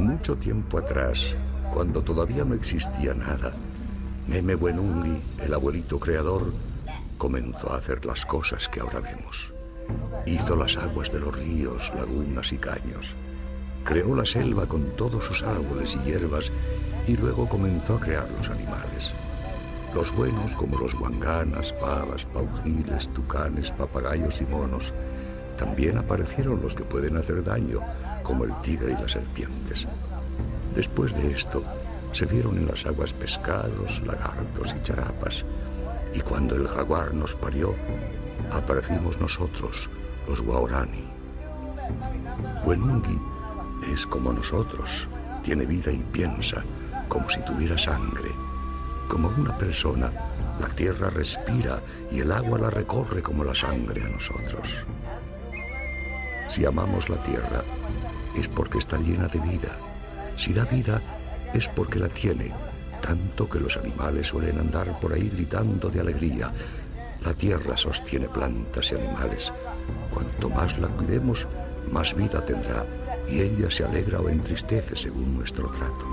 Mucho tiempo atrás, cuando todavía no existía nada, Meme Wenunghi, el abuelito creador, comenzó a hacer las cosas que ahora vemos. Hizo las aguas de los ríos, lagunas y caños. Creó la selva con todos sus árboles y hierbas y luego comenzó a crear los animales. Los buenos como los guanganas, pavas, paujiles, tucanes, papagayos y monos. También aparecieron los que pueden hacer daño, como el tigre y las serpientes. Después de esto, se vieron en las aguas pescados, lagartos y charapas. Y cuando el jaguar nos parió, aparecimos nosotros, los Waorani. Wenunghi es como nosotros, tiene vida y piensa, como si tuviera sangre. Como una persona, la tierra respira y el agua la recorre como la sangre a nosotros. Si amamos la tierra, es porque está llena de vida. Si da vida, es porque la tiene, tanto que los animales suelen andar por ahí gritando de alegría. La tierra sostiene plantas y animales. Cuanto más la cuidemos, más vida tendrá, y ella se alegra o entristece según nuestro trato.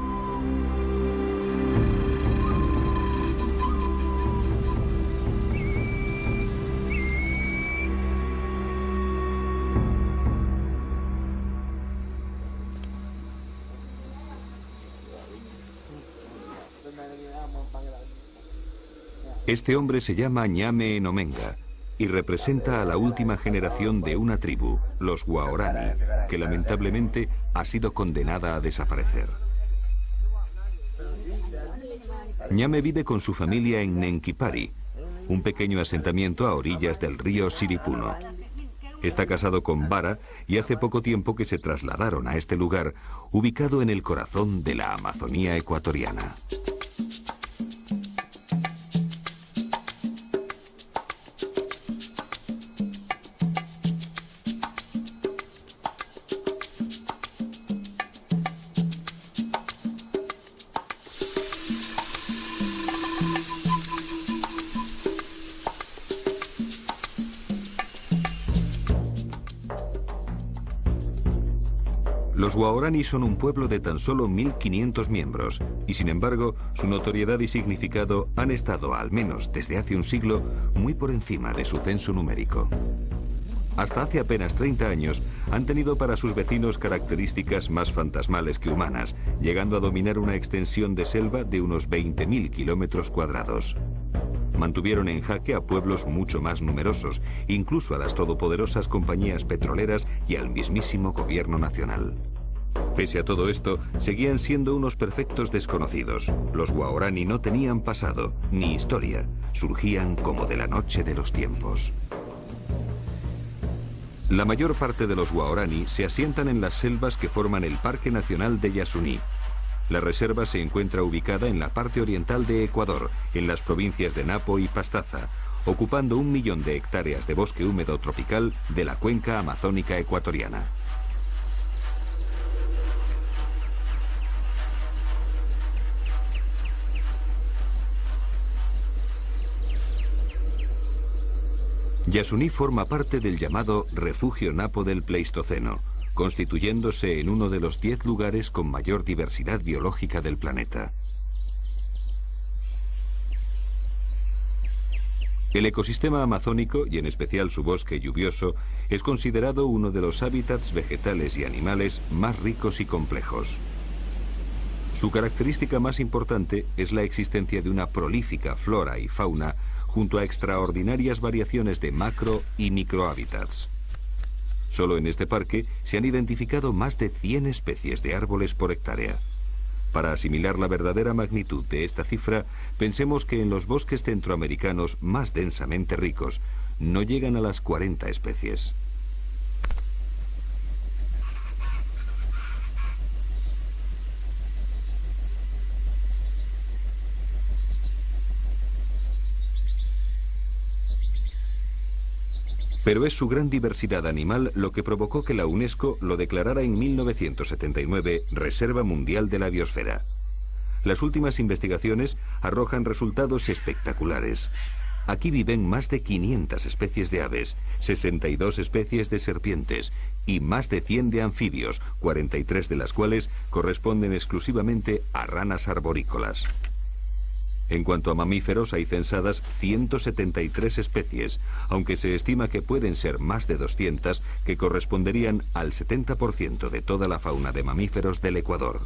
Este hombre se llama Ñame Enomenga y representa a la última generación de una tribu, los Waorani, que lamentablemente ha sido condenada a desaparecer. Ñame vive con su familia en Nenquipari, un pequeño asentamiento a orillas del río Siripuno. Está casado con Bara y hace poco tiempo que se trasladaron a este lugar, ubicado en el corazón de la Amazonía ecuatoriana. Los Waorani son un pueblo de tan solo 1.500 miembros y, sin embargo, su notoriedad y significado han estado, al menos desde hace un siglo, muy por encima de su censo numérico. Hasta hace apenas 30 años han tenido para sus vecinos características más fantasmales que humanas, llegando a dominar una extensión de selva de unos 20.000 kilómetros cuadrados. Mantuvieron en jaque a pueblos mucho más numerosos, incluso a las todopoderosas compañías petroleras y al mismísimo gobierno nacional. Pese a todo esto, seguían siendo unos perfectos desconocidos. Los Waorani no tenían pasado, ni historia. Surgían como de la noche de los tiempos. La mayor parte de los Waorani se asientan en las selvas que forman el Parque Nacional de Yasuní. La reserva se encuentra ubicada en la parte oriental de Ecuador, en las provincias de Napo y Pastaza, ocupando 1 millón de hectáreas de bosque húmedo tropical de la cuenca amazónica ecuatoriana. Yasuní forma parte del llamado Refugio Napo del Pleistoceno, constituyéndose en uno de los 10 lugares con mayor diversidad biológica del planeta. El ecosistema amazónico, y en especial su bosque lluvioso, es considerado uno de los hábitats vegetales y animales más ricos y complejos. Su característica más importante es la existencia de una prolífica flora y fauna, junto a extraordinarias variaciones de macro y microhábitats. Solo en este parque se han identificado más de 100 especies de árboles por hectárea. Para asimilar la verdadera magnitud de esta cifra, pensemos que en los bosques centroamericanos más densamente ricos no llegan a las 40 especies. Pero es su gran diversidad animal lo que provocó que la UNESCO lo declarara en 1979 Reserva Mundial de la Biosfera. Las últimas investigaciones arrojan resultados espectaculares. Aquí viven más de 500 especies de aves, 62 especies de serpientes y más de 100 de anfibios, 43 de las cuales corresponden exclusivamente a ranas arborícolas. En cuanto a mamíferos, hay censadas 173 especies, aunque se estima que pueden ser más de 200, que corresponderían al 70% de toda la fauna de mamíferos del Ecuador.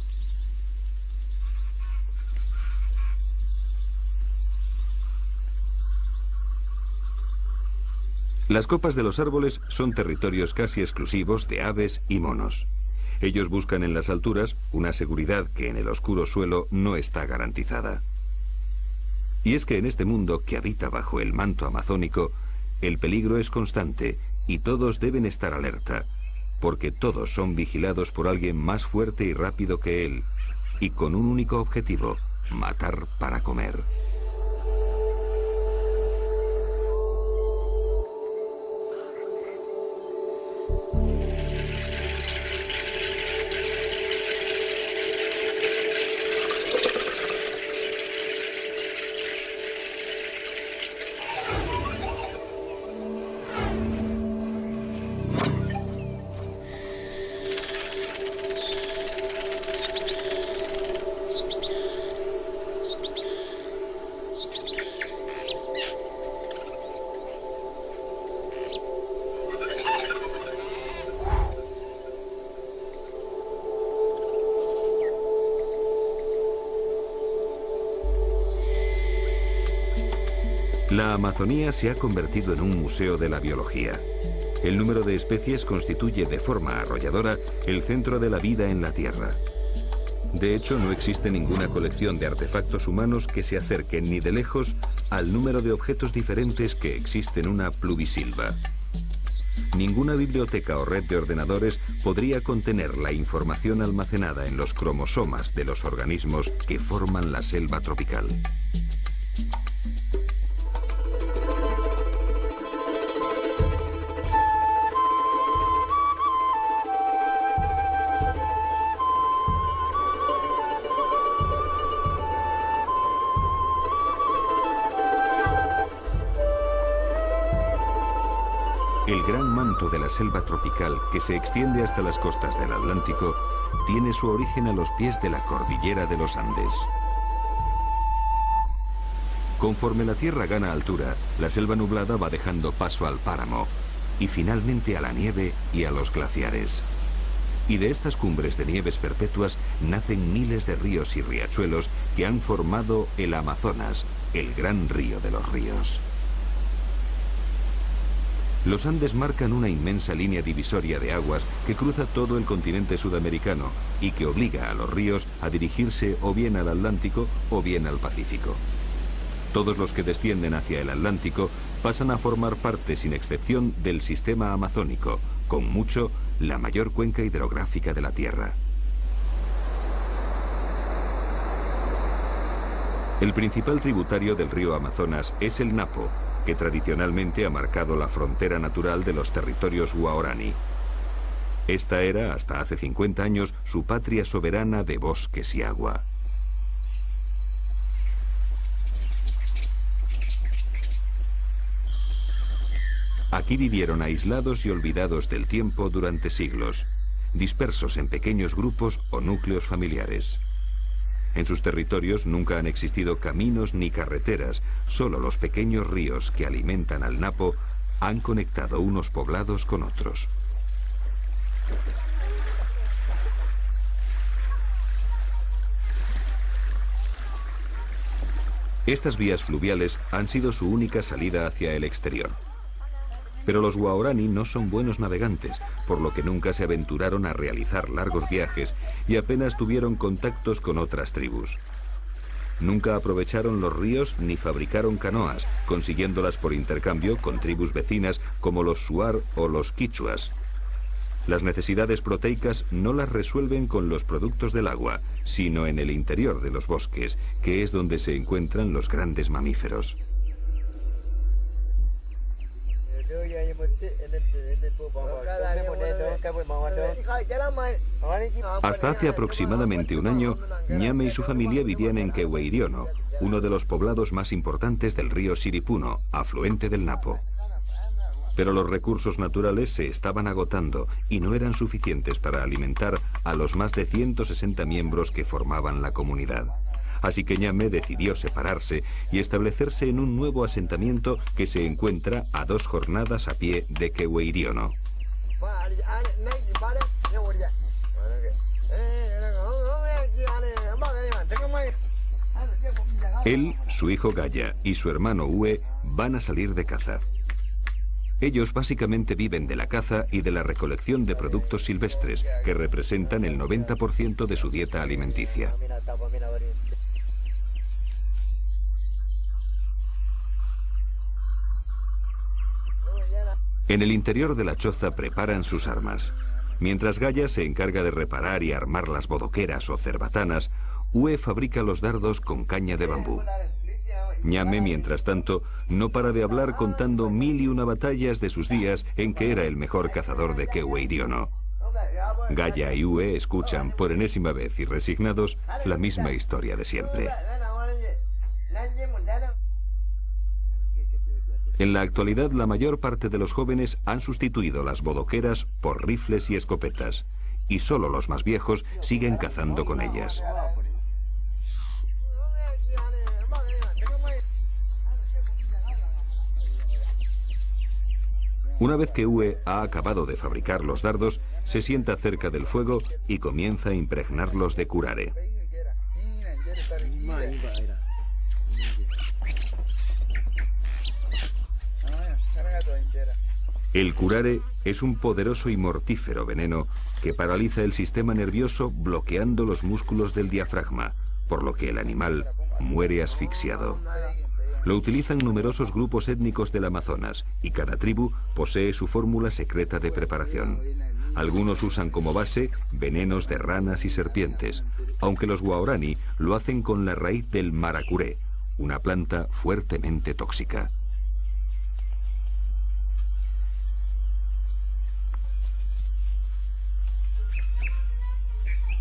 Las copas de los árboles son territorios casi exclusivos de aves y monos. Ellos buscan en las alturas una seguridad que en el oscuro suelo no está garantizada. Y es que en este mundo que habita bajo el manto amazónico, el peligro es constante y todos deben estar alerta, porque todos son vigilados por alguien más fuerte y rápido que él, y con un único objetivo: matar para comer. La Amazonía se ha convertido en un museo de la biología. El número de especies constituye de forma arrolladora el centro de la vida en la Tierra. De hecho, no existe ninguna colección de artefactos humanos que se acerquen ni de lejos al número de objetos diferentes que existe en una pluvisilva. Ninguna biblioteca o red de ordenadores podría contener la información almacenada en los cromosomas de los organismos que forman la selva tropical. El gran manto de la selva tropical, que se extiende hasta las costas del Atlántico, tiene su origen a los pies de la cordillera de los Andes. Conforme la Tierra gana altura, la selva nublada va dejando paso al páramo y finalmente a la nieve y a los glaciares. Y de estas cumbres de nieves perpetuas nacen miles de ríos y riachuelos que han formado el Amazonas, el gran río de los ríos. Los Andes marcan una inmensa línea divisoria de aguas que cruza todo el continente sudamericano y que obliga a los ríos a dirigirse o bien al Atlántico o bien al Pacífico. Todos los que descienden hacia el Atlántico pasan a formar parte, sin excepción, del sistema amazónico, con mucho la mayor cuenca hidrográfica de la Tierra. El principal tributario del río Amazonas es el Napo, que tradicionalmente ha marcado la frontera natural de los territorios guaraní. Esta era, hasta hace 50 años, su patria soberana de bosques y agua. Aquí vivieron aislados y olvidados del tiempo durante siglos, dispersos en pequeños grupos o núcleos familiares. En sus territorios nunca han existido caminos ni carreteras, solo los pequeños ríos que alimentan al Napo han conectado unos poblados con otros. Estas vías fluviales han sido su única salida hacia el exterior. Pero los guaraní no son buenos navegantes, por lo que nunca se aventuraron a realizar largos viajes y apenas tuvieron contactos con otras tribus. Nunca aprovecharon los ríos ni fabricaron canoas, consiguiéndolas por intercambio con tribus vecinas como los Shuar o los Quichuas. Las necesidades proteicas no las resuelven con los productos del agua, sino en el interior de los bosques, que es donde se encuentran los grandes mamíferos. Hasta hace aproximadamente un año, Ñame y su familia vivían en Quehueiriono, uno de los poblados más importantes del río Siripuno, afluente del Napo. Pero los recursos naturales se estaban agotando y no eran suficientes para alimentar a los más de 160 miembros que formaban la comunidad. Así que Ñame decidió separarse y establecerse en un nuevo asentamiento que se encuentra a 2 jornadas a pie de Quehueiriono. Él, su hijo Gaya y su hermano Ue van a salir de caza. Ellos básicamente viven de la caza y de la recolección de productos silvestres, que representan el 90% de su dieta alimenticia. En el interior de la choza preparan sus armas. Mientras Gaya se encarga de reparar y armar las bodoqueras o cerbatanas, Ue fabrica los dardos con caña de bambú. Ñame, mientras tanto, no para de hablar contando 1001 batallas de sus días en que era el mejor cazador de Quehueiriono. Gaya y Ue escuchan por enésima vez y resignados la misma historia de siempre. En la actualidad, la mayor parte de los jóvenes han sustituido las bodoqueras por rifles y escopetas, y solo los más viejos siguen cazando con ellas. Una vez que Ue ha acabado de fabricar los dardos, se sienta cerca del fuego y comienza a impregnarlos de curare. El curare es un poderoso y mortífero veneno que paraliza el sistema nervioso bloqueando los músculos del diafragma, por lo que el animal muere asfixiado. Lo utilizan numerosos grupos étnicos del Amazonas y cada tribu posee su fórmula secreta de preparación. Algunos usan como base venenos de ranas y serpientes, aunque los guaorani lo hacen con la raíz del maracuré, una planta fuertemente tóxica.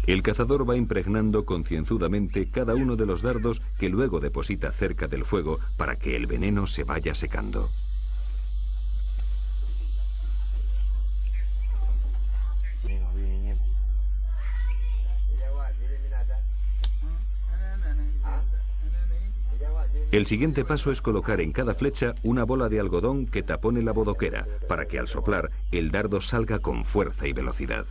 El cazador va impregnando concienzudamente cada uno de los dardos que luego deposita cerca del fuego para que el veneno se vaya secando. El siguiente paso es colocar en cada flecha una bola de algodón que tapone la bodoquera, para que al soplar el dardo salga con fuerza y velocidad.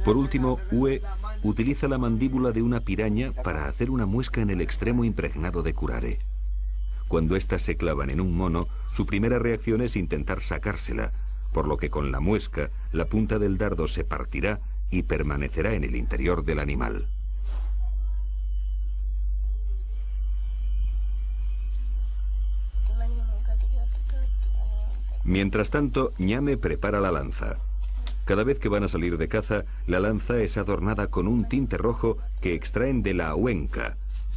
Por último, Ue utiliza la mandíbula de una piraña para hacer una muesca en el extremo impregnado de curare. Cuando éstas se clavan en un mono, su primera reacción es intentar sacársela, por lo que con la muesca, la punta del dardo se partirá y permanecerá en el interior del animal. Mientras tanto, Ñame prepara la lanza. Cada vez que van a salir de caza, la lanza es adornada con un tinte rojo que extraen de la huenca,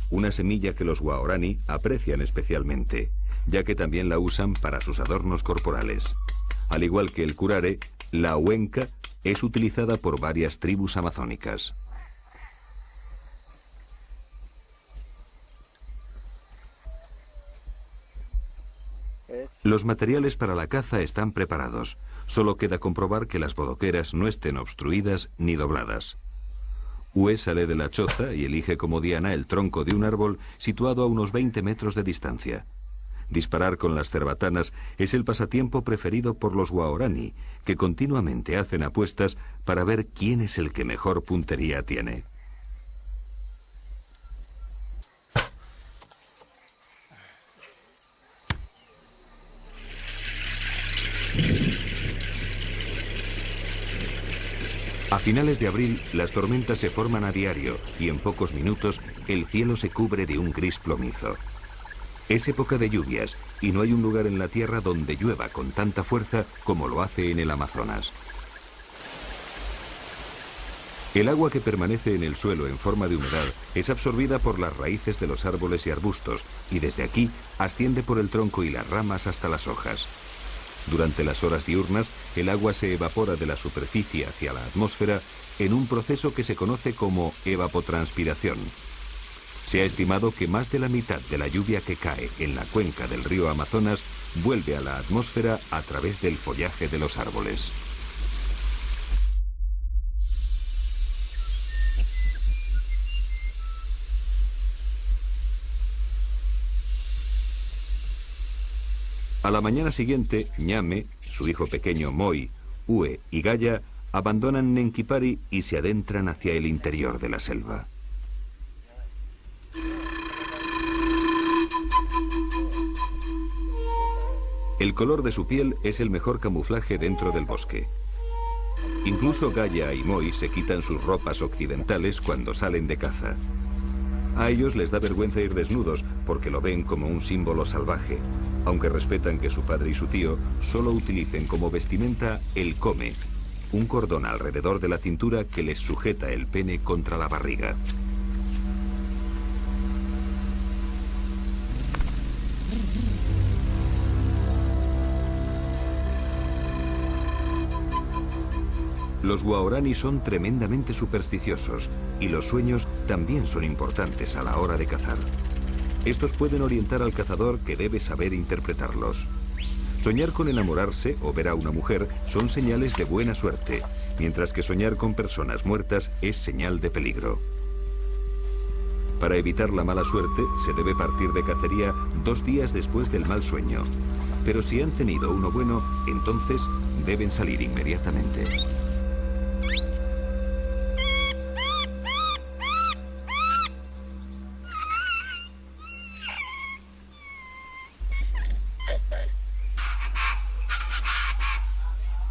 una semilla que los guaorani aprecian especialmente, ya que también la usan para sus adornos corporales. Al igual que el curare, la huenca es utilizada por varias tribus amazónicas. Los materiales para la caza están preparados. Solo queda comprobar que las bodoqueras no estén obstruidas ni dobladas. Ue sale de la choza y elige como diana el tronco de un árbol situado a unos 20 metros de distancia. Disparar con las cerbatanas es el pasatiempo preferido por los guaorani, que continuamente hacen apuestas para ver quién es el que mejor puntería tiene. A finales de abril, las tormentas se forman a diario y en pocos minutos el cielo se cubre de un gris plomizo. Es época de lluvias y no hay un lugar en la Tierra donde llueva con tanta fuerza como lo hace en el Amazonas. El agua que permanece en el suelo en forma de humedad es absorbida por las raíces de los árboles y arbustos y desde aquí asciende por el tronco y las ramas hasta las hojas. Durante las horas diurnas, el agua se evapora de la superficie hacia la atmósfera en un proceso que se conoce como evapotranspiración. Se ha estimado que más de la mitad de la lluvia que cae en la cuenca del río Amazonas vuelve a la atmósfera a través del follaje de los árboles. A la mañana siguiente, Ñame, su hijo pequeño Moi, Ue y Gaya abandonan Nenquipari y se adentran hacia el interior de la selva. El color de su piel es el mejor camuflaje dentro del bosque. Incluso Gaya y Moi se quitan sus ropas occidentales cuando salen de caza. A ellos les da vergüenza ir desnudos porque lo ven como un símbolo salvaje, aunque respetan que su padre y su tío solo utilicen como vestimenta el come, un cordón alrededor de la cintura que les sujeta el pene contra la barriga. Los guaraní son tremendamente supersticiosos y los sueños también son importantes a la hora de cazar. Estos pueden orientar al cazador que debe saber interpretarlos. Soñar con enamorarse o ver a una mujer son señales de buena suerte, mientras que soñar con personas muertas es señal de peligro. Para evitar la mala suerte se debe partir de cacería 2 días después del mal sueño. Pero si han tenido uno bueno, entonces deben salir inmediatamente.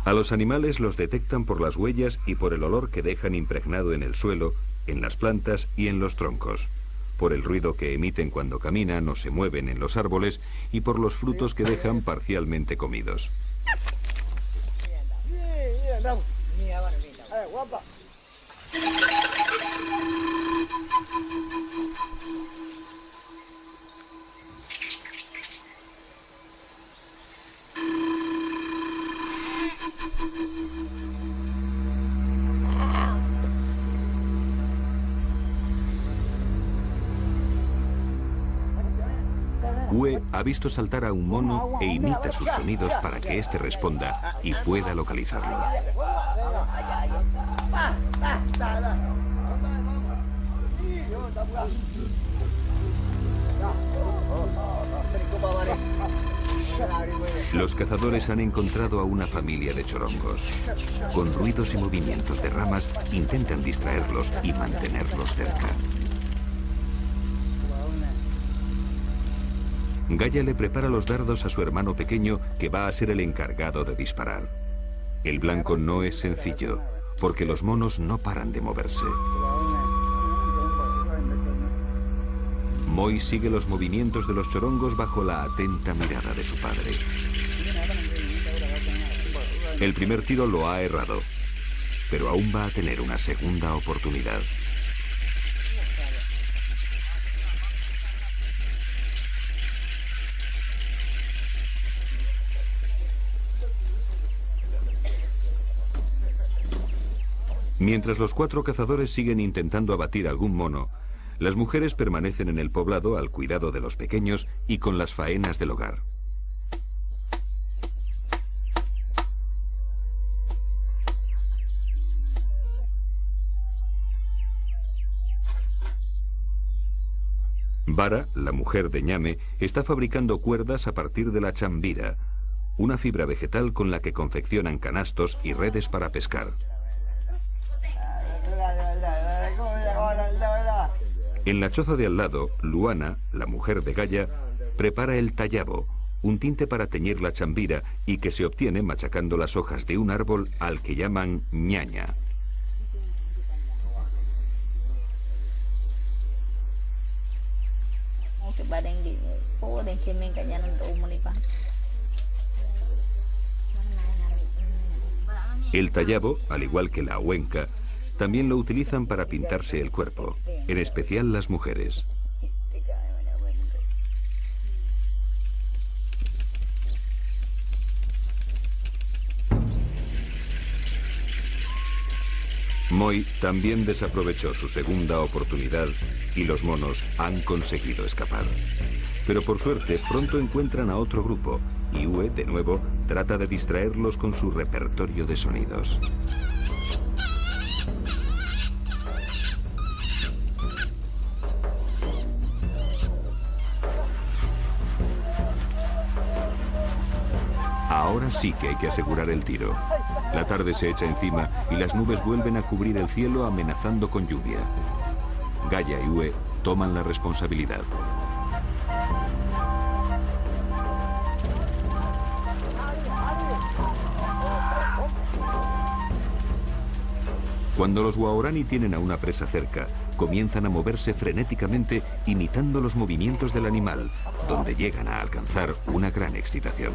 A los animales los detectan por las huellas y por el olor que dejan impregnado en el suelo, en las plantas y en los troncos, por el ruido que emiten cuando caminan o se mueven en los árboles y por los frutos que dejan parcialmente comidos. Ue ha visto saltar a un mono e imita sus sonidos para que éste responda y pueda localizarlo. Los cazadores han encontrado a una familia de chorongos. Con ruidos y movimientos de ramas intentan distraerlos y mantenerlos cerca. Gaya le prepara los dardos a su hermano pequeño, que va a ser el encargado de disparar. El blanco no es sencillo, porque los monos no paran de moverse. Moi sigue los movimientos de los chorongos bajo la atenta mirada de su padre. El primer tiro lo ha errado, pero aún va a tener una segunda oportunidad. Mientras los 4 cazadores siguen intentando abatir algún mono, las mujeres permanecen en el poblado al cuidado de los pequeños y con las faenas del hogar. Vara, la mujer de Ñame, está fabricando cuerdas a partir de la chambira, una fibra vegetal con la que confeccionan canastos y redes para pescar. En la choza de al lado, Luana, la mujer de Gaya, prepara el tallabo, un tinte para teñir la chambira y que se obtiene machacando las hojas de un árbol al que llaman ñaña. El tallabo, al igual que la huenca, también lo utilizan para pintarse el cuerpo, en especial las mujeres. Moi también desaprovechó su segunda oportunidad y los monos han conseguido escapar. Pero por suerte pronto encuentran a otro grupo y Uwe, de nuevo, trata de distraerlos con su repertorio de sonidos. Ahora sí que hay que asegurar el tiro. La tarde se echa encima y las nubes vuelven a cubrir el cielo amenazando con lluvia. Gaia y Uwe toman la responsabilidad. Cuando los Waorani tienen a una presa cerca, comienzan a moverse frenéticamente imitando los movimientos del animal, donde llegan a alcanzar una gran excitación.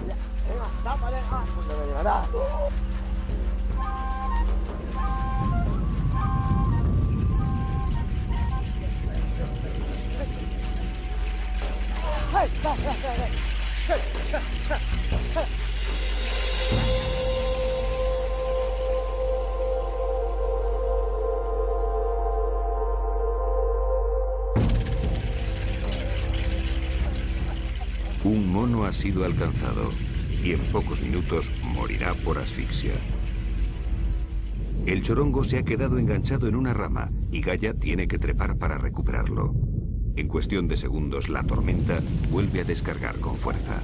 Un mono ha sido alcanzado y en pocos minutos morirá por asfixia. El chorongo se ha quedado enganchado en una rama y Gaia tiene que trepar para recuperarlo. En cuestión de segundos, la tormenta vuelve a descargar con fuerza.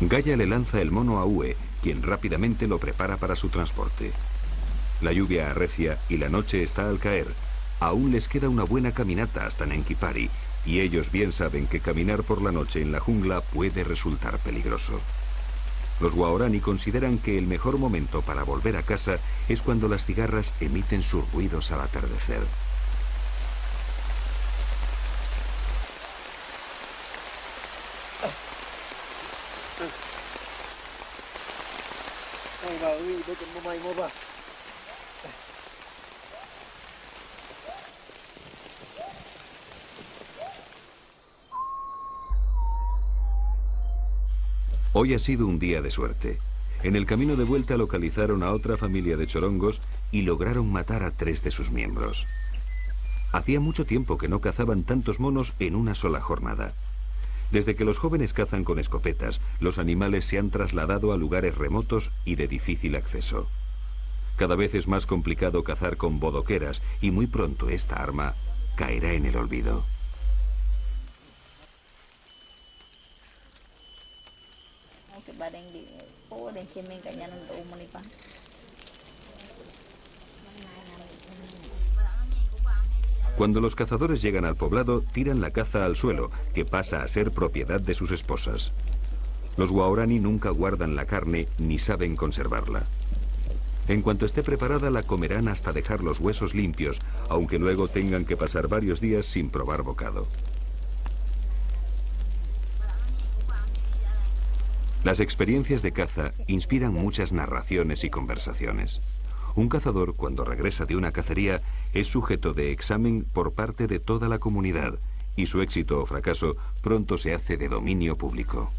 Gaia le lanza el mono a Uwe, quien rápidamente lo prepara para su transporte. La lluvia arrecia y la noche está al caer. Aún les queda una buena caminata hasta Nenquipari, y ellos bien saben que caminar por la noche en la jungla puede resultar peligroso. Los Waorani consideran que el mejor momento para volver a casa es cuando las cigarras emiten sus ruidos al atardecer. Hoy ha sido un día de suerte. En el camino de vuelta localizaron a otra familia de chorongos y lograron matar a 3 de sus miembros. Hacía mucho tiempo que no cazaban tantos monos en una sola jornada. Desde que los jóvenes cazan con escopetas, los animales se han trasladado a lugares remotos y de difícil acceso. Cada vez es más complicado cazar con bodoqueras y muy pronto esta arma caerá en el olvido. Cuando los cazadores llegan al poblado, tiran la caza al suelo, que pasa a ser propiedad de sus esposas. Los Waorani nunca guardan la carne ni saben conservarla. En cuanto esté preparada, la comerán hasta dejar los huesos limpios, aunque luego tengan que pasar varios días sin probar bocado. Las experiencias de caza inspiran muchas narraciones y conversaciones. Un cazador, cuando regresa de una cacería, es sujeto de examen por parte de toda la comunidad, y su éxito o fracaso pronto se hace de dominio público.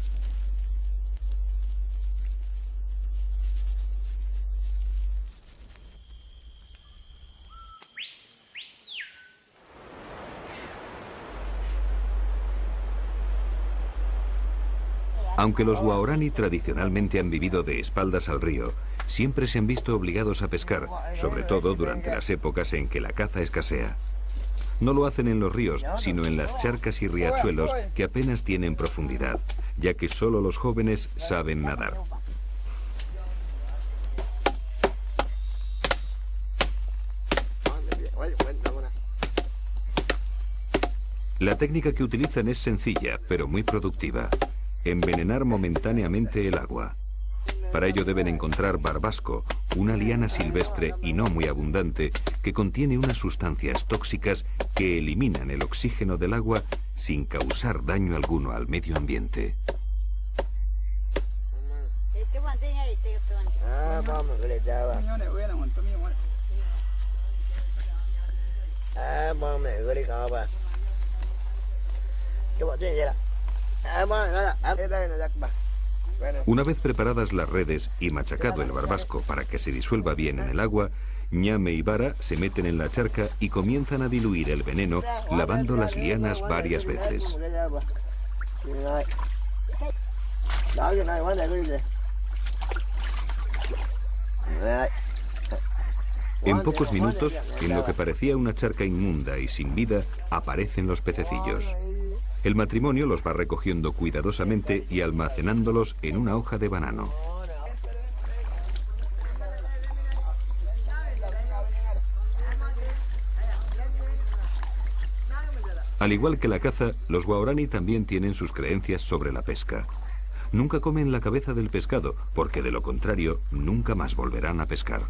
Aunque los Waorani tradicionalmente han vivido de espaldas al río, siempre se han visto obligados a pescar, sobre todo durante las épocas en que la caza escasea. No lo hacen en los ríos, sino en las charcas y riachuelos que apenas tienen profundidad, ya que solo los jóvenes saben nadar. La técnica que utilizan es sencilla, pero muy productiva. envenenar momentáneamente el agua. Para ello deben encontrar barbasco, una liana silvestre y no muy abundante que contiene unas sustancias tóxicas que eliminan el oxígeno del agua sin causar daño alguno al medio ambiente. Una vez preparadas las redes y machacado el barbasco para que se disuelva bien en el agua, Ñame y Vara se meten en la charca y comienzan a diluir el veneno lavando las lianas varias veces. En pocos minutos, en lo que parecía una charca inmunda y sin vida, aparecen los pececillos. El matrimonio los va recogiendo cuidadosamente y almacenándolos en una hoja de banano. Al igual que la caza, los guaraní también tienen sus creencias sobre la pesca. Nunca comen la cabeza del pescado, porque de lo contrario, nunca más volverán a pescar.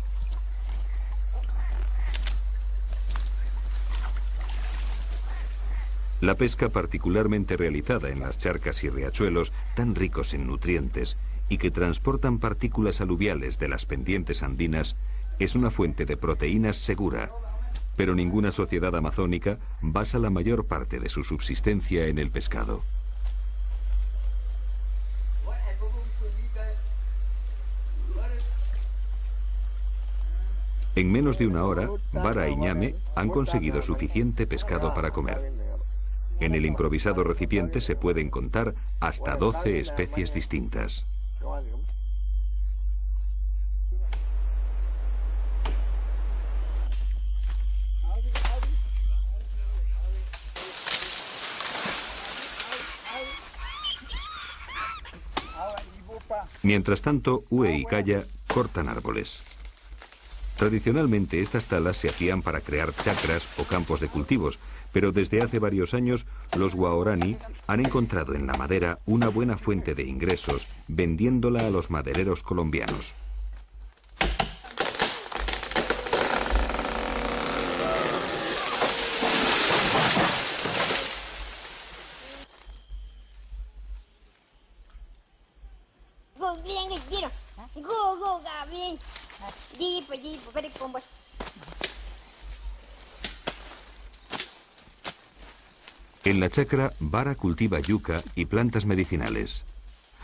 La pesca, particularmente realizada en las charcas y riachuelos tan ricos en nutrientes y que transportan partículas aluviales de las pendientes andinas, es una fuente de proteínas segura, pero ninguna sociedad amazónica basa la mayor parte de su subsistencia en el pescado. En menos de una hora, Vara y Ñame han conseguido suficiente pescado para comer. En el improvisado recipiente se pueden contar hasta 12 especies distintas. Mientras tanto, Ue y Kaya cortan árboles. Tradicionalmente estas talas se hacían para crear chacras o campos de cultivos, pero desde hace varios años los guaraní han encontrado en la madera una buena fuente de ingresos vendiéndola a los madereros colombianos. En la chacra, Vara cultiva yuca y plantas medicinales.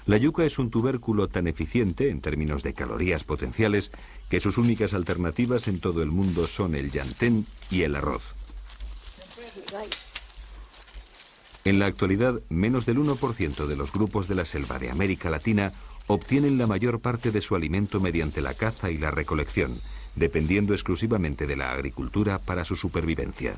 La yuca es un tubérculo tan eficiente en términos de calorías potenciales que sus únicas alternativas en todo el mundo son el llantén y el arroz. En la actualidad, menos del 1% de los grupos de la selva de América Latina obtienen la mayor parte de su alimento mediante la caza y la recolección, dependiendo exclusivamente de la agricultura para su supervivencia.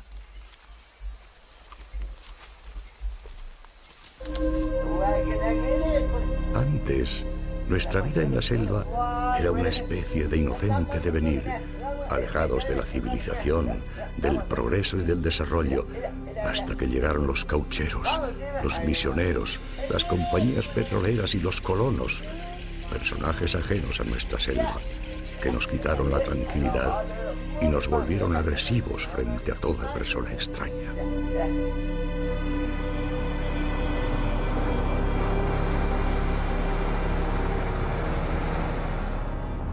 Antes, nuestra vida en la selva era una especie de inocente devenir, alejados de la civilización, del progreso y del desarrollo, hasta que llegaron los caucheros, los misioneros, las compañías petroleras y los colonos, personajes ajenos a nuestra selva, que nos quitaron la tranquilidad y nos volvieron agresivos frente a toda persona extraña.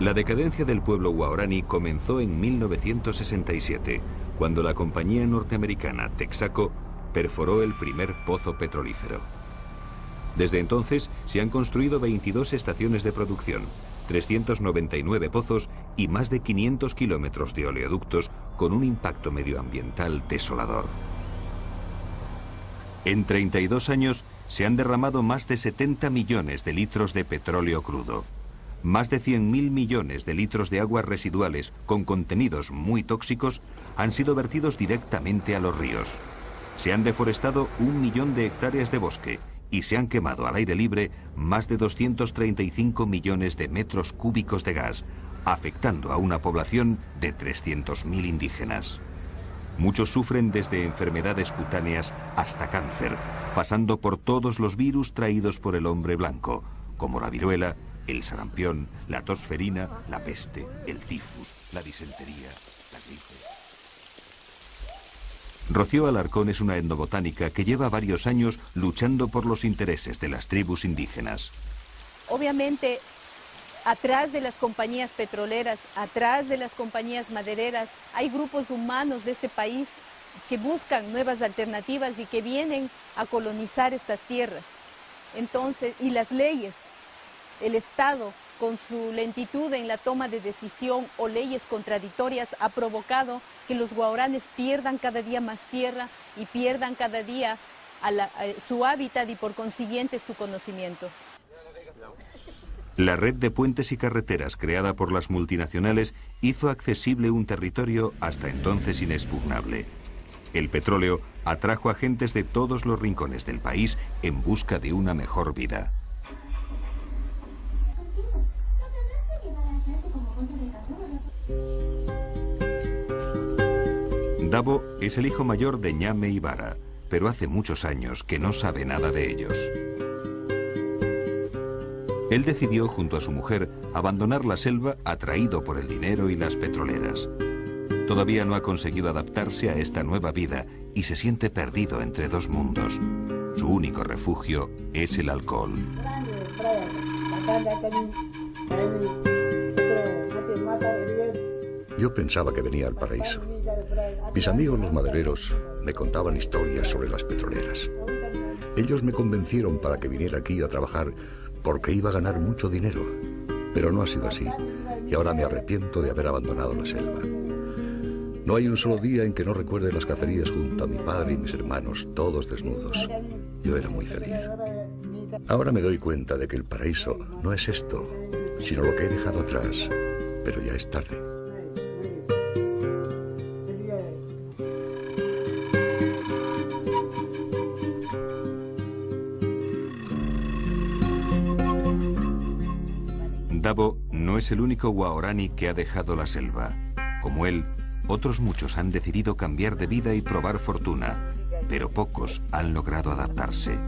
La decadencia del pueblo guaraní comenzó en 1967, cuando la compañía norteamericana Texaco perforó el primer pozo petrolífero. Desde entonces se han construido 22 estaciones de producción, 399 pozos y más de 500 kilómetros de oleoductos con un impacto medioambiental desolador. En 32 años se han derramado más de 70 millones de litros de petróleo crudo. Más de 100.000 millones de litros de aguas residuales con contenidos muy tóxicos han sido vertidos directamente a los ríos. Se han deforestado 1 millón de hectáreas de bosque y se han quemado al aire libre más de 235 millones de metros cúbicos de gas, afectando a una población de 300.000 indígenas. Muchos sufren desde enfermedades cutáneas hasta cáncer, pasando por todos los virus traídos por el hombre blanco, como la viruela, el sarampión, la tosferina, la peste, el tifus, la disentería, la gripe. Rocío Alarcón es una etnobotánica que lleva varios años luchando por los intereses de las tribus indígenas. Obviamente, atrás de las compañías petroleras, atrás de las compañías madereras, hay grupos humanos de este país que buscan nuevas alternativas y que vienen a colonizar estas tierras. Entonces, y las leyes, el Estado, con su lentitud en la toma de decisión o leyes contradictorias, ha provocado que los guaraníes pierdan cada día más tierra y pierdan cada día su hábitat y por consiguiente su conocimiento. La red de puentes y carreteras creada por las multinacionales hizo accesible un territorio hasta entonces inexpugnable. El petróleo atrajo a gentes de todos los rincones del país en busca de una mejor vida. Dabo es el hijo mayor de Ñame y Vara, pero hace muchos años que no sabe nada de ellos. Él decidió, junto a su mujer, abandonar la selva atraído por el dinero y las petroleras. Todavía no ha conseguido adaptarse a esta nueva vida y se siente perdido entre dos mundos. Su único refugio es el alcohol. Yo pensaba que venía al paraíso. Mis amigos los madereros me contaban historias sobre las petroleras. Ellos me convencieron para que viniera aquí a trabajar porque iba a ganar mucho dinero. Pero no ha sido así, y ahora me arrepiento de haber abandonado la selva. No hay un solo día en que no recuerde las cacerías junto a mi padre y mis hermanos, todos desnudos. Yo era muy feliz. Ahora me doy cuenta de que el paraíso no es esto, sino lo que he dejado atrás, pero ya es tarde. Dabo no es el único guaraní que ha dejado la selva. Como él, otros muchos han decidido cambiar de vida y probar fortuna, pero pocos han logrado adaptarse.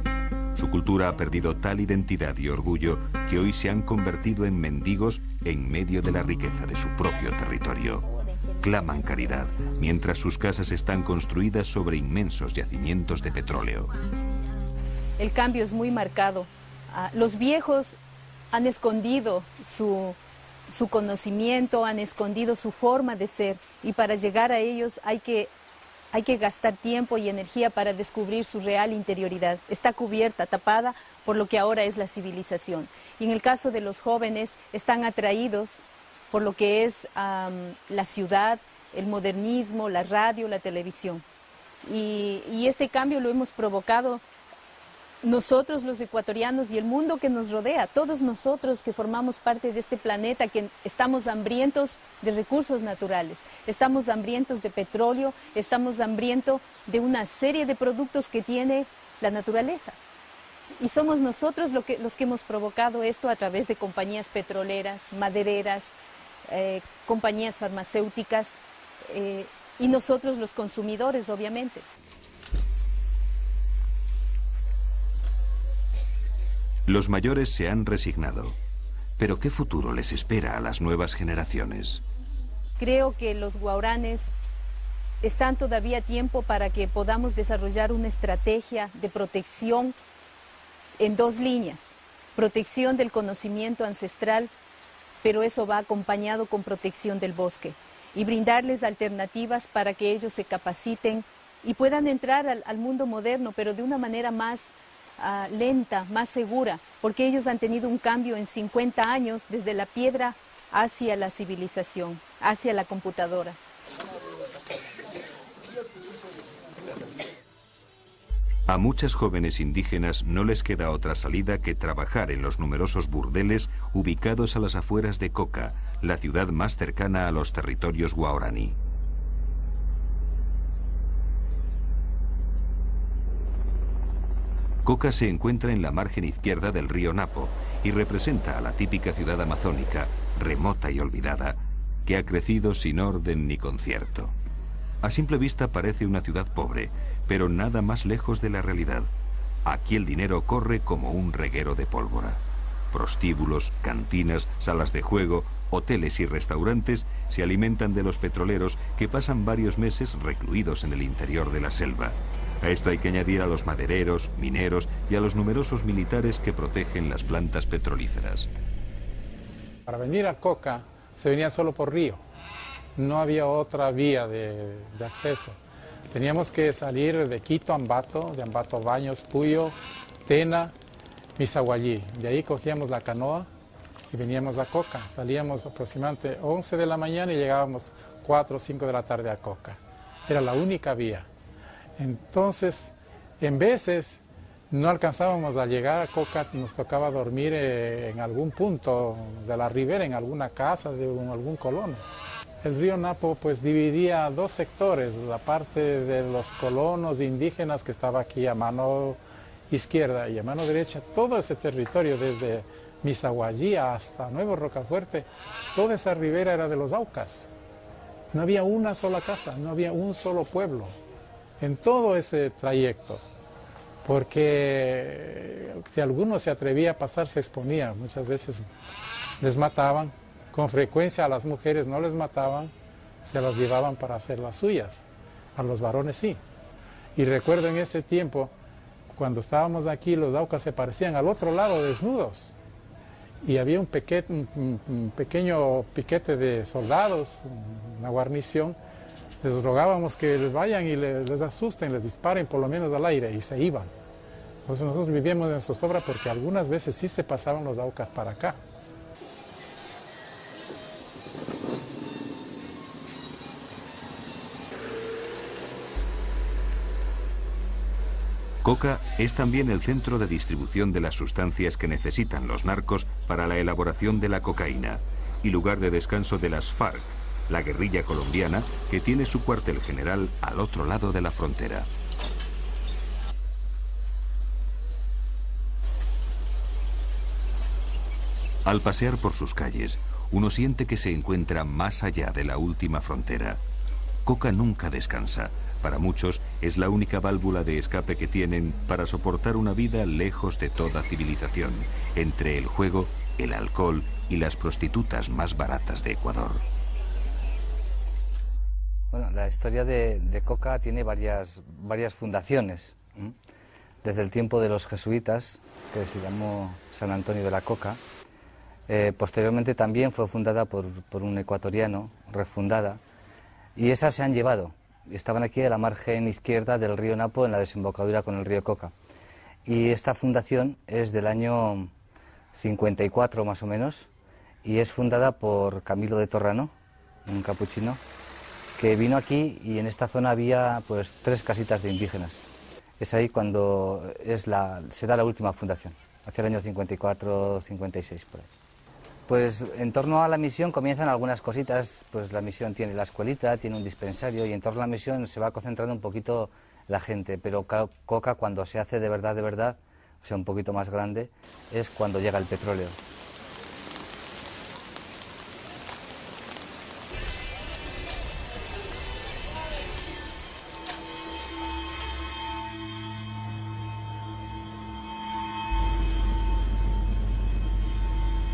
Su cultura ha perdido tal identidad y orgullo que hoy se han convertido en mendigos en medio de la riqueza de su propio territorio. Claman caridad, mientras sus casas están construidas sobre inmensos yacimientos de petróleo. El cambio es muy marcado. Los viejos han escondido su conocimiento, han escondido su forma de ser, y para llegar a ellos hay que gastar tiempo y energía para descubrir su real interioridad. Está cubierta, tapada por lo que ahora es la civilización. Y en el caso de los jóvenes, están atraídos por lo que es la ciudad, el modernismo, la radio, la televisión. Y este cambio lo hemos provocado nosotros los ecuatorianos y el mundo que nos rodea, todos nosotros que formamos parte de este planeta, que estamos hambrientos de recursos naturales, estamos hambrientos de petróleo, estamos hambrientos de una serie de productos que tiene la naturaleza. Y somos nosotros los que hemos provocado esto a través de compañías petroleras, madereras, compañías farmacéuticas y nosotros los consumidores, obviamente. Los mayores se han resignado, pero ¿qué futuro les espera a las nuevas generaciones? Creo que los guaraníes están todavía a tiempo para que podamos desarrollar una estrategia de protección en dos líneas. Protección del conocimiento ancestral, pero eso va acompañado con protección del bosque, y brindarles alternativas para que ellos se capaciten y puedan entrar al mundo moderno, pero de una manera más lenta, más segura, porque ellos han tenido un cambio en 50 años desde la piedra hacia la civilización, hacia la computadora. A muchas jóvenes indígenas no les queda otra salida que trabajar en los numerosos burdeles ubicados a las afueras de Coca, la ciudad más cercana a los territorios guaraní. Coca se encuentra en la margen izquierda del río Napo y representa a la típica ciudad amazónica, remota y olvidada, que ha crecido sin orden ni concierto. A simple vista parece una ciudad pobre, pero nada más lejos de la realidad. Aquí el dinero corre como un reguero de pólvora. Prostíbulos, cantinas, salas de juego, hoteles y restaurantes se alimentan de los petroleros que pasan varios meses recluidos en el interior de la selva. A esto hay que añadir a los madereros, mineros y a los numerosos militares que protegen las plantas petrolíferas. Para venir a Coca se venía solo por río. No había otra vía de acceso. Teníamos que salir de Quito a Ambato, de Ambato a Baños, Puyo, Tena, Misaguallí. De ahí cogíamos la canoa y veníamos a Coca. Salíamos aproximadamente 11 de la mañana y llegábamos 4 o 5 de la tarde a Coca. Era la única vía. Entonces, en veces no alcanzábamos a llegar a Coca, nos tocaba dormir en algún punto de la ribera, en alguna casa de algún colono. El río Napo pues dividía dos sectores, la parte de los colonos indígenas que estaba aquí a mano izquierda y a mano derecha. Todo ese territorio desde Misaguallí hasta Nuevo Rocafuerte, toda esa ribera era de los Aucas. No había una sola casa, no había un solo pueblo en todo ese trayecto, porque si alguno se atrevía a pasar se exponía, muchas veces les mataban. Con frecuencia a las mujeres no les mataban, se las llevaban para hacer las suyas, a los varones sí. Y recuerdo en ese tiempo, cuando estábamos aquí, los Aucas se parecían al otro lado desnudos. Y había un pequeño piquete de soldados, una guarnición. Les rogábamos que vayan y les asusten, les disparen por lo menos al aire, y se iban. Entonces nosotros vivíamos en zozobra porque algunas veces sí se pasaban los Aucas para acá. Coca es también el centro de distribución de las sustancias que necesitan los narcos para la elaboración de la cocaína y lugar de descanso de las FARC, la guerrilla colombiana que tiene su cuartel general al otro lado de la frontera. Al pasear por sus calles, uno siente que se encuentra más allá de la última frontera. Coca nunca descansa. Para muchos es la única válvula de escape que tienen para soportar una vida lejos de toda civilización, entre el juego, el alcohol y las prostitutas más baratas de Ecuador. Bueno, la historia de Coca tiene varias fundaciones. Desde el tiempo de los jesuitas, que se llamó San Antonio de la Coca. Posteriormente también fue fundada por un ecuatoriano, refundada, y esas se han llevado. Estaban aquí a la margen izquierda del río Napo, en la desembocadura con el río Coca. Y esta fundación es del año 54 más o menos, y es fundada por Camilo de Torrano, un capuchino, que vino aquí y en esta zona había pues 3 casitas de indígenas. Es ahí cuando se da la última fundación, hacia el año 54-56 por ahí. Pues en torno a la misión comienzan algunas cositas, pues la misión tiene la escuelita, tiene un dispensario y en torno a la misión se va concentrando un poquito la gente, pero Coca cuando se hace de verdad, o sea un poquito más grande, es cuando llega el petróleo.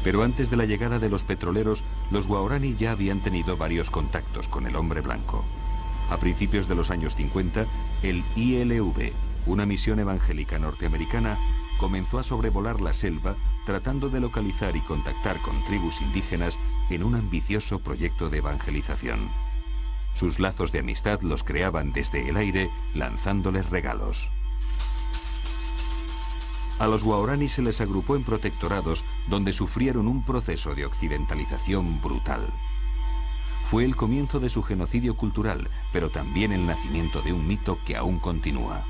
Pero antes de la llegada de los petroleros, los guaraní ya habían tenido varios contactos con el hombre blanco. A principios de los años 50, el ILV, una misión evangélica norteamericana, comenzó a sobrevolar la selva tratando de localizar y contactar con tribus indígenas en un ambicioso proyecto de evangelización. Sus lazos de amistad los creaban desde el aire, lanzándoles regalos. A los guaraní se les agrupó en protectorados donde sufrieron un proceso de occidentalización brutal. Fue el comienzo de su genocidio cultural, pero también el nacimiento de un mito que aún continúa.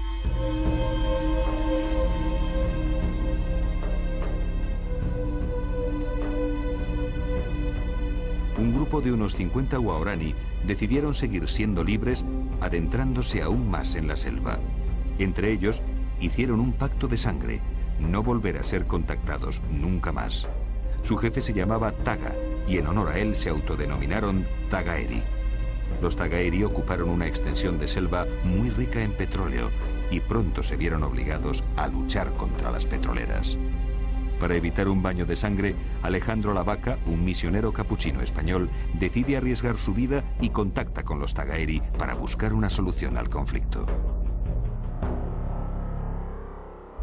Un grupo de unos 50 guaraní decidieron seguir siendo libres, adentrándose aún más en la selva. Entre ellos, hicieron un pacto de sangre: no volver a ser contactados nunca más. Su jefe se llamaba Taga y en honor a él se autodenominaron Tagaeri. Los Tagaeri ocuparon una extensión de selva muy rica en petróleo y pronto se vieron obligados a luchar contra las petroleras. Para evitar un baño de sangre, Alejandro Lavaca, un misionero capuchino español, decide arriesgar su vida y contacta con los Tagaeri para buscar una solución al conflicto.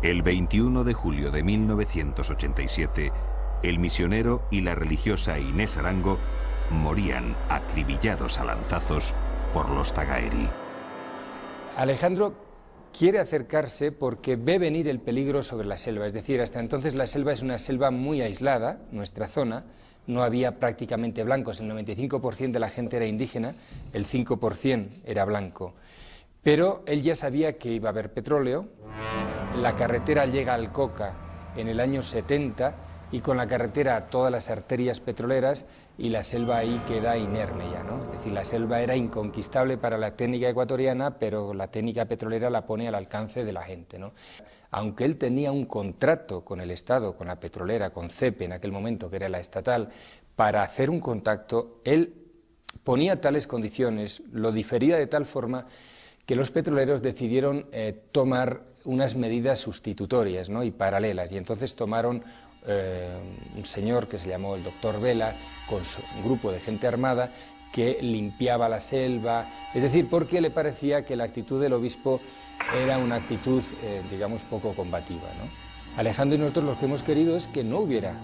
El 21 de julio de 1987, el misionero y la religiosa Inés Arango morían acribillados a lanzazos por los Tagaeri. Alejandro quiere acercarse porque ve venir el peligro sobre la selva, es decir, hasta entonces la selva es una selva muy aislada, nuestra zona, no había prácticamente blancos, el 95% de la gente era indígena, el 5% era blanco, pero él ya sabía que iba a haber petróleo, la carretera llega al Coca en el año 70 y con la carretera a todas las arterias petroleras y la selva ahí queda inerme ya, ¿no? Es decir, la selva era inconquistable para la técnica ecuatoriana, pero la técnica petrolera la pone al alcance de la gente, ¿no? Aunque él tenía un contrato con el Estado, con la petrolera, con CEPE en aquel momento, que era la estatal, para hacer un contacto, él ponía tales condiciones, lo difería de tal forma que los petroleros decidieron tomar unas medidas sustitutorias, ¿no? Y paralelas, y entonces tomaron un señor que se llamó el doctor Vela, con un grupo de gente armada que limpiaba la selva, es decir, porque le parecía que la actitud del obispo era una actitud, digamos, poco combativa, ¿no? Alejandro y nosotros lo que hemos querido es que no hubiera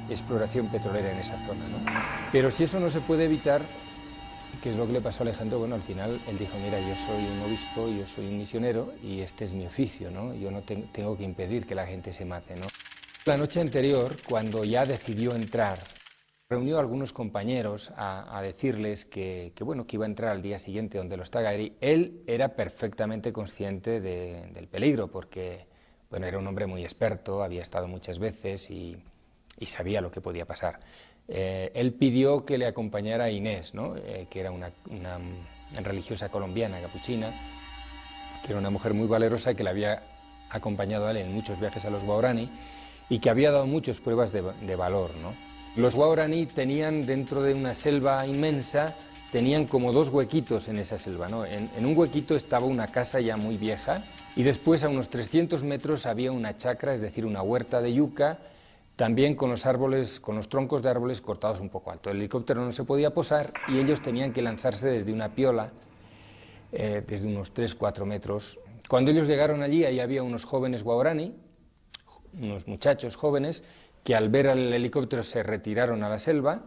exploración petrolera en esa zona, ¿no? Pero si eso no se puede evitar, ¿qué es lo que le pasó a Alejandro? Bueno, al final él dijo, mira, yo soy un obispo, yo soy un misionero y este es mi oficio, ¿no? Yo no tengo que impedir que la gente se mate, ¿no? La noche anterior, cuando ya decidió entrar, reunió a algunos compañeros a decirles que iba a entrar al día siguiente donde los Tagaeri. Él era perfectamente consciente del peligro, porque bueno, era un hombre muy experto, había estado muchas veces y sabía lo que podía pasar. Él pidió que le acompañara a Inés, ¿no? Que era una religiosa colombiana, capuchina, que era una mujer muy valerosa que le había acompañado a él en muchos viajes a los Guaraní y que había dado muchas pruebas de valor, ¿no? Los Guaraní tenían dentro de una selva inmensa, tenían como dos huequitos en esa selva, ¿no? En un huequito estaba una casa ya muy vieja y después a unos 300 metros había una chacra, es decir, una huerta de yuca, también con los árboles, con los troncos de árboles cortados un poco alto. El helicóptero no se podía posar y ellos tenían que lanzarse desde una piola, desde unos 3-4 metros. Cuando ellos llegaron allí, ahí había unos jóvenes Guaraní, unos muchachos jóvenes, que al ver al helicóptero se retiraron a la selva.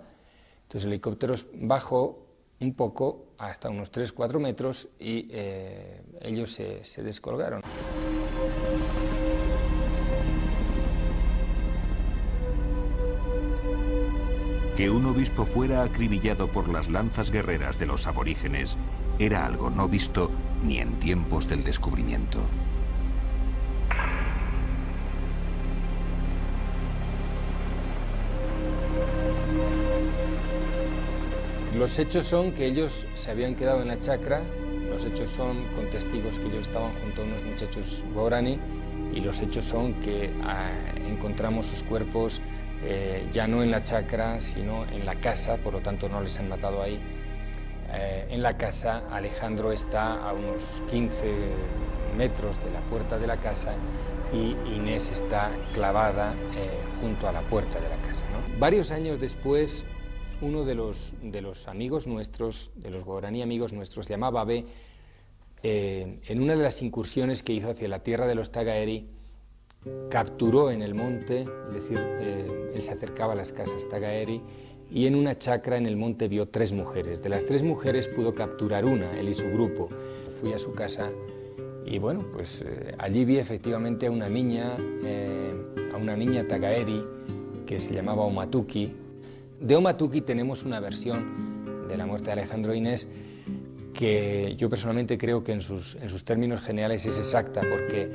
Entonces el helicóptero bajó un poco hasta unos 3-4 metros y ellos se descolgaron. Que un obispo fuera acribillado por las lanzas guerreras de los aborígenes era algo no visto ni en tiempos del descubrimiento. Los hechos son que ellos se habían quedado en la chacra, los hechos son con testigos que ellos estaban junto a unos muchachos Guaraní y los hechos son que encontramos sus cuerpos ya no en la chacra, sino en la casa, por lo tanto no les han matado ahí. En la casa Alejandro está a unos 15 metros de la puerta de la casa y Inés está clavada junto a la puerta de la casa, ¿no? Varios años después, uno de los amigos nuestros, de los Guaraní amigos nuestros, se llamaba Babé, en una de las incursiones que hizo hacia la tierra de los Tagaeri, capturó en el monte, es decir, él se acercaba a las casas Tagaeri, y en una chacra en el monte vio 3 mujeres. De las 3 mujeres pudo capturar una, él y su grupo. Fui a su casa y bueno, pues allí vi efectivamente a una niña Tagaeri que se llamaba Omatuki. De Omatuki tenemos una versión de la muerte de Alejandro Inés que yo personalmente creo que en sus términos generales es exacta, porque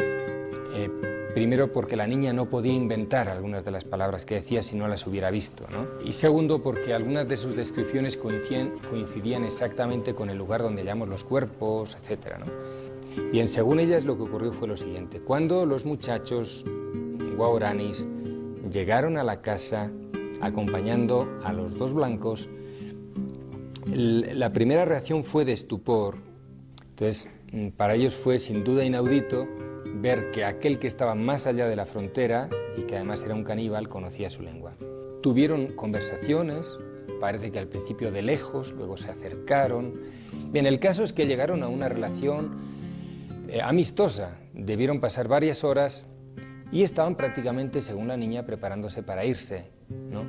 primero porque la niña no podía inventar algunas de las palabras que decía si no las hubiera visto, ¿no? Y segundo porque algunas de sus descripciones coincidían exactamente con el lugar donde hallamos los cuerpos, etcétera, ¿no? Bien, según ellas lo que ocurrió fue lo siguiente: cuando los muchachos guaraníes llegaron a la casa acompañando a los 2 blancos, la primera reacción fue de estupor Entonces, para ellos fue sin duda inaudito ver que aquel que estaba más allá de la frontera y que además era un caníbal conocía su lengua. Tuvieron conversaciones, parece que al principio de lejos, luego se acercaron. Bien, el caso es que llegaron a una relación amistosa, debieron pasar varias horas y estaban prácticamente, según la niña, preparándose para irse, ¿no?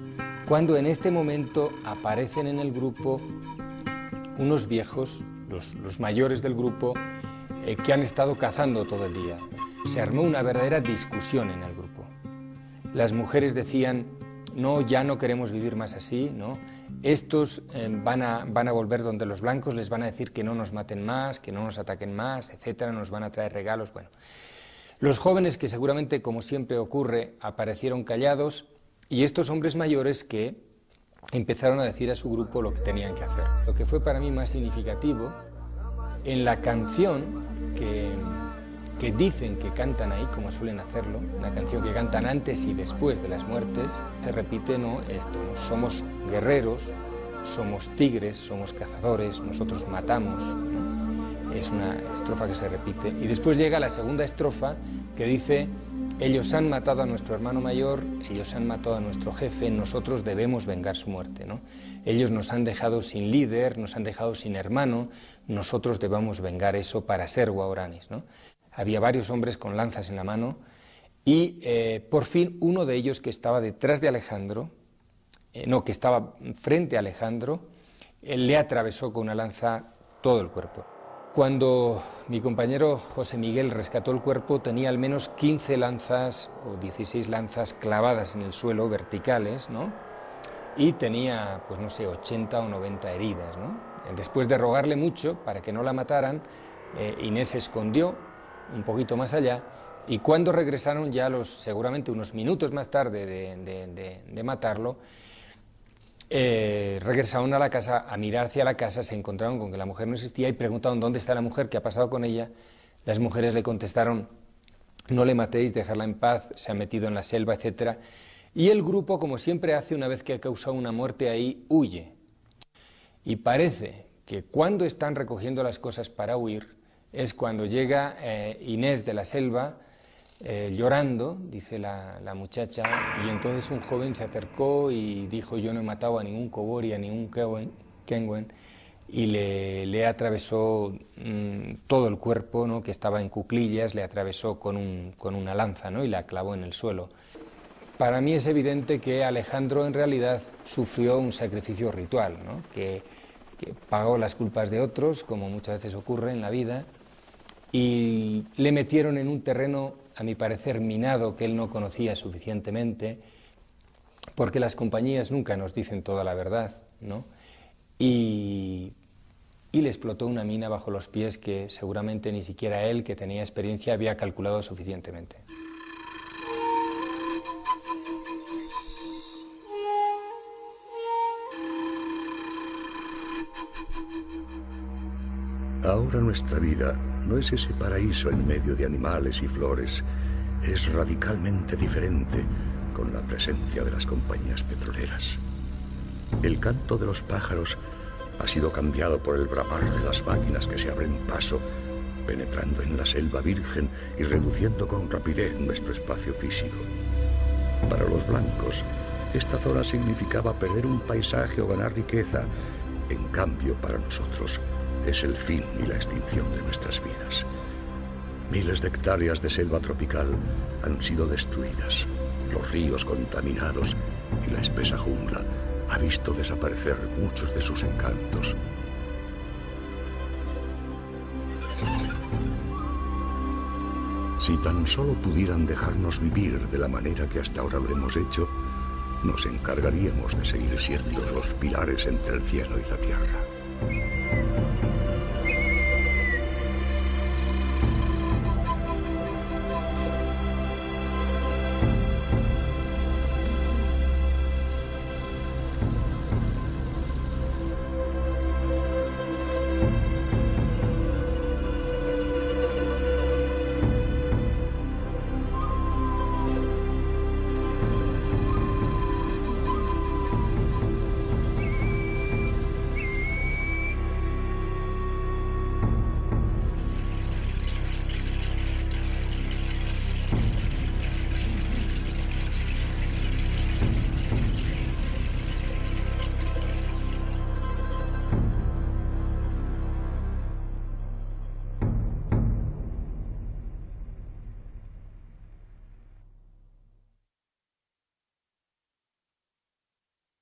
Cuando en este momento aparecen en el grupo unos viejos, los mayores del grupo, que han estado cazando todo el día. Se armó una verdadera discusión en el grupo. Las mujeres decían, no, ya no queremos vivir más así, ¿no? Estos van a volver donde los blancos, les van a decir que no nos maten más, que no nos ataquen más, etcétera, nos van a traer regalos, bueno. Los jóvenes, que seguramente, como siempre ocurre, aparecieron callados, y estos hombres mayores que empezaron a decir a su grupo lo que tenían que hacer. Lo que fue para mí más significativo, en la canción que dicen que cantan ahí, como suelen hacerlo, una canción que cantan antes y después de las muertes, se repite, ¿no?, esto, ¿no? Somos guerreros, somos tigres, somos cazadores, nosotros matamos, ¿no? Es una estrofa que se repite. Y después llega la segunda estrofa que dice, ellos han matado a nuestro hermano mayor, ellos han matado a nuestro jefe, nosotros debemos vengar su muerte, ¿no? Ellos nos han dejado sin líder, nos han dejado sin hermano, nosotros debemos vengar eso para ser guaraníes, ¿no? Había varios hombres con lanzas en la mano y por fin uno de ellos, que estaba detrás de Alejandro, que estaba frente a Alejandro, le atravesó con una lanza todo el cuerpo. Cuando mi compañero José Miguel rescató el cuerpo, tenía al menos 15 lanzas o 16 lanzas clavadas en el suelo, verticales, ¿no? Y tenía, pues no sé, 80 o 90 heridas, ¿no? Después de rogarle mucho para que no la mataran, Inés se escondió un poquito más allá, y cuando regresaron ya seguramente unos minutos más tarde de matarlo, regresaron a la casa, a mirar hacia la casa, se encontraron con que la mujer no existía y preguntaron dónde está la mujer, qué ha pasado con ella. Las mujeres le contestaron, no le matéis, dejadla en paz, se ha metido en la selva, etc. Y el grupo, como siempre hace una vez que ha causado una muerte ahí, huye. Y parece que cuando están recogiendo las cosas para huir, es cuando llega Inés de la selva, llorando, dice la muchacha, y entonces un joven se acercó y dijo, yo no he matado a ningún Kobori, a ningún Kenwen, y le atravesó todo el cuerpo, ¿no?, que estaba en cuclillas, le atravesó con una lanza, ¿no?, y la clavó en el suelo. Para mí es evidente que Alejandro en realidad sufrió un sacrificio ritual, ¿no?, que pagó las culpas de otros, como muchas veces ocurre en la vida, y le metieron en un terreno, a mi parecer, minado, que él no conocía suficientemente, porque las compañías nunca nos dicen toda la verdad, ¿no? Y le explotó una mina bajo los pies que seguramente ni siquiera él, que tenía experiencia, había calculado suficientemente. Ahora nuestra vida no es ese paraíso en medio de animales y flores, es radicalmente diferente con la presencia de las compañías petroleras. El canto de los pájaros ha sido cambiado por el bramar de las máquinas que se abren paso, penetrando en la selva virgen y reduciendo con rapidez nuestro espacio físico. Para los blancos, esta zona significaba perder un paisaje o ganar riqueza. En cambio, para nosotros, es el fin y la extinción de nuestras vidas. Miles de hectáreas de selva tropical han sido destruidas, los ríos contaminados y la espesa jungla ha visto desaparecer muchos de sus encantos. Si tan solo pudieran dejarnos vivir de la manera que hasta ahora lo hemos hecho, nos encargaríamos de seguir siendo los pilares entre el cielo y la tierra.